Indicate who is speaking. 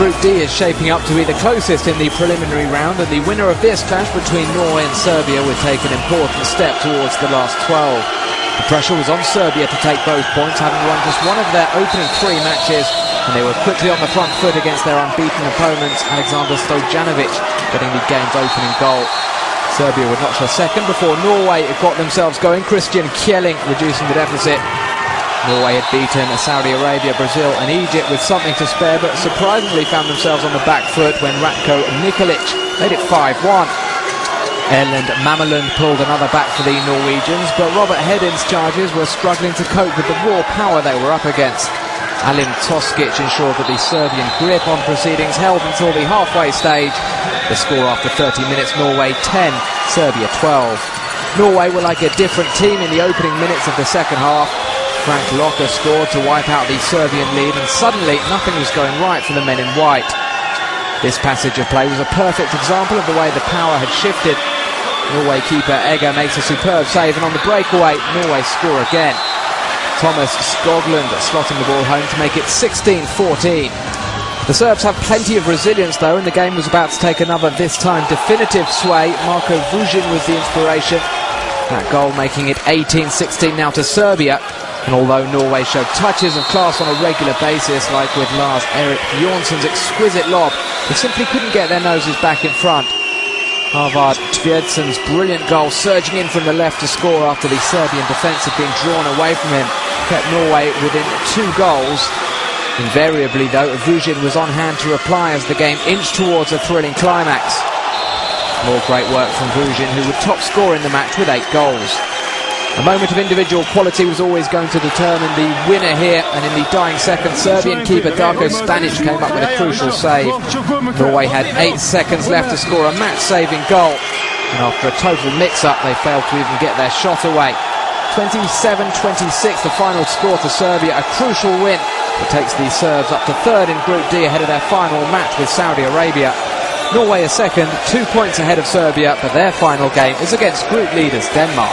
Speaker 1: Group D is shaping up to be the closest in the preliminary round, and the winner of this clash between Norway and Serbia would take an important step towards the last 12. The pressure was on Serbia to take both points, having won just one of their opening 3 matches, and they were quickly on the front foot against their unbeaten opponents, Alexander Stojanovic getting the game's opening goal. Serbia would notch their second before Norway had got themselves going, Christian Kjelling reducing the deficit. Norway had beaten Saudi Arabia, Brazil and Egypt with something to spare, but surprisingly found themselves on the back foot when Ratko Nikolic made it 5-1. Erland Mamelund pulled another back for the Norwegians, but Robert Hedin's charges were struggling to cope with the raw power they were up against. Alim Toskic ensured that the Serbian grip on proceedings held until the halfway stage. The score after 30 minutes, Norway 10, Serbia 12. Norway were like a different team in the opening minutes of the second half. Frank Locker scored to wipe out the Serbian lead, and suddenly nothing was going right for the men in white. This passage of play was a perfect example of the way the power had shifted. Norway keeper Egger makes a superb save, and on the breakaway, Norway score again. Thomas Skoglund slotting the ball home to make it 16-14. The Serbs have plenty of resilience though, and the game was about to take another, this time definitive sway. Marko Vujin was the inspiration. That goal making it 18-16 now to Serbia. And although Norway showed touches of class on a regular basis, like with Lars-Erik Bjornsson's exquisite lob, they simply couldn't get their noses back in front. Harvard Tvedson's brilliant goal, surging in from the left to score after the Serbian defence had been drawn away from him, kept Norway within 2 goals. Invariably though, Vujin was on hand to reply as the game inched towards a thrilling climax. More great work from Vujin, who would top score in the match with 8 goals. A moment of individual quality was always going to determine the winner here, and in the dying seconds, Serbian keeper Darko Stanic came up with a crucial save. Norway had 8 seconds left to score a match-saving goal, and after a total mix-up, they failed to even get their shot away. 27-26, the final score to Serbia, a crucial win that takes the Serbs up to 3rd in Group D ahead of their final match with Saudi Arabia. Norway is second, 2 points ahead of Serbia, but their final game is against group leaders Denmark.